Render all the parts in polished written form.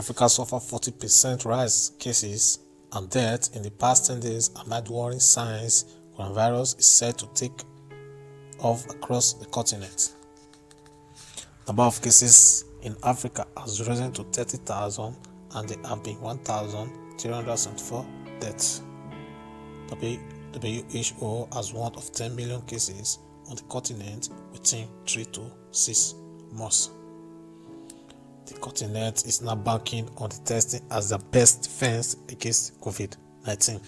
Africa suffered 40% rise cases and deaths in the past 10 days amid worrying signs coronavirus is said to take off across the continent. Number of cases in Africa has risen to 30,000 and there have been 1,374 deaths. WHO has warned of 10 million cases on the continent within 3 to 6 months. The continent is now banking on the testing as the best defense against COVID-19.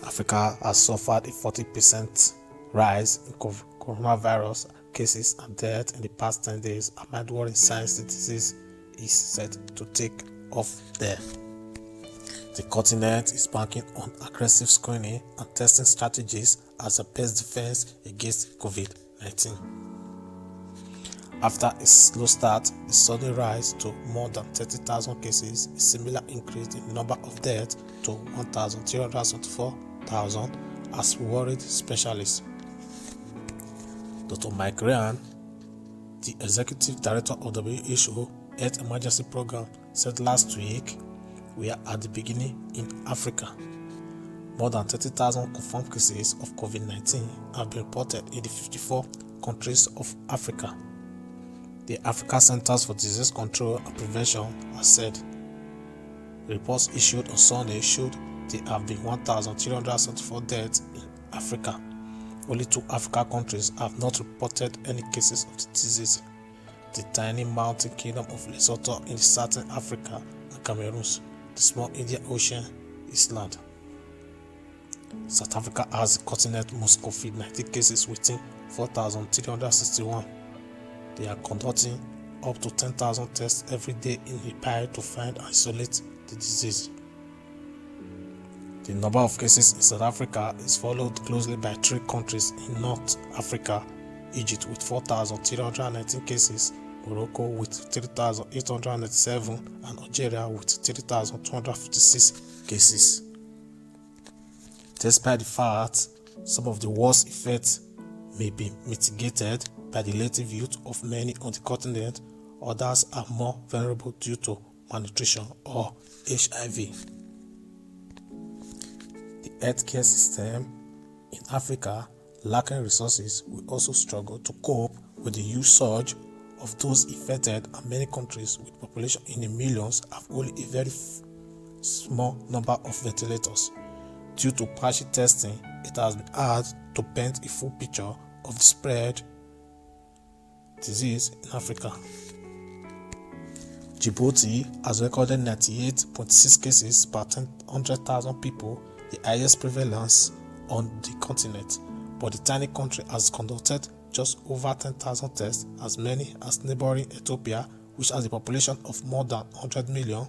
Africa has suffered a 40% rise in coronavirus cases and deaths in the past 10 days amid worrying signs the disease is set to take off there. The continent is banking on aggressive screening and testing strategies as the best defense against COVID-19. After a slow start, a sudden rise to more than 30,000 cases, a similar increase in the number of deaths to 1,374,000 has worried specialists. Dr. Mike Ryan, the executive director of the WHO Health Emergency Program, said last week, "We are at the beginning in Africa. More than 30,000 confirmed cases of COVID-19 have been reported in the 54 countries of Africa." The Africa Centers for Disease Control and Prevention has said reports issued on Sunday showed there have been 1,374 deaths in Africa. Only 2 African countries have not reported any cases of the disease: the tiny mountain kingdom of Lesotho in southern Africa and Cameroon, the small Indian Ocean island. South Africa has the continent's most COVID-19 cases within 4,361. They are conducting up to 10,000 tests every day in a bid to find and isolate the disease. The number of cases in South Africa is followed closely by 3 countries in North Africa: Egypt with 4,319 cases, Morocco with 3,897, and Algeria with 3,256 cases. Despite the fact some of the worst effects may be mitigated by the relative youth of many on the continent, others are more vulnerable due to malnutrition or HIV. The healthcare system in Africa, lacking resources, will also struggle to cope with the huge surge of those infected, and many countries with population in the millions have only a very small number of ventilators. Due to patchy testing, it has been hard to paint a full picture of the spread disease in Africa. Djibouti has recorded 98.6 cases per 100,000 people, the highest prevalence on the continent, but the tiny country has conducted just over 10,000 tests, as many as neighboring Ethiopia, which has a population of more than 100 million.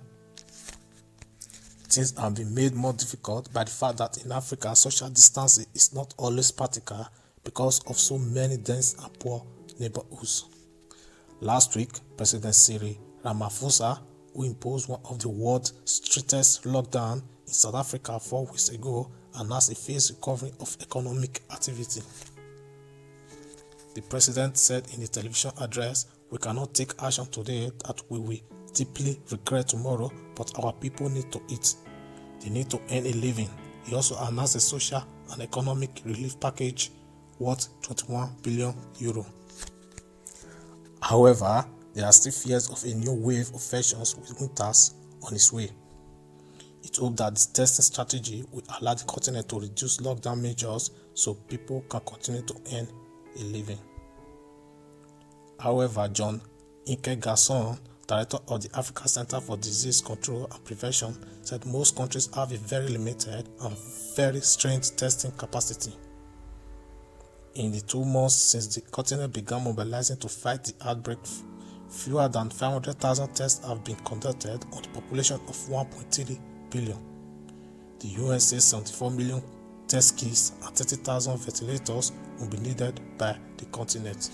Things have been made more difficult by the fact that in Africa, social distancing is not always practical because of so many dense and poor neighborhoods. Last week, President Cyril Ramaphosa, who imposed one of the world's strictest lockdowns in South Africa 4 weeks ago, announced a phased recovery of economic activity. The president said in a television address, "We cannot take action today that we will deeply regret tomorrow, but our people need to eat. They need to earn a living." He also announced a social and economic relief package worth €21 billion. However, there are still fears of a new wave of infections with winters on its way. It hoped that the testing strategy will allow the continent to reduce lockdown measures so people can continue to earn a living. However, John Nkengasong, director of the Africa Center for Disease Control and Prevention, said most countries have a very limited and very strained testing capacity. In the 2 months since the continent began mobilizing to fight the outbreak, fewer than 500,000 tests have been conducted on the population of 1.3 billion. The UN says 74 million test kits and 30,000 ventilators will be needed by the continent.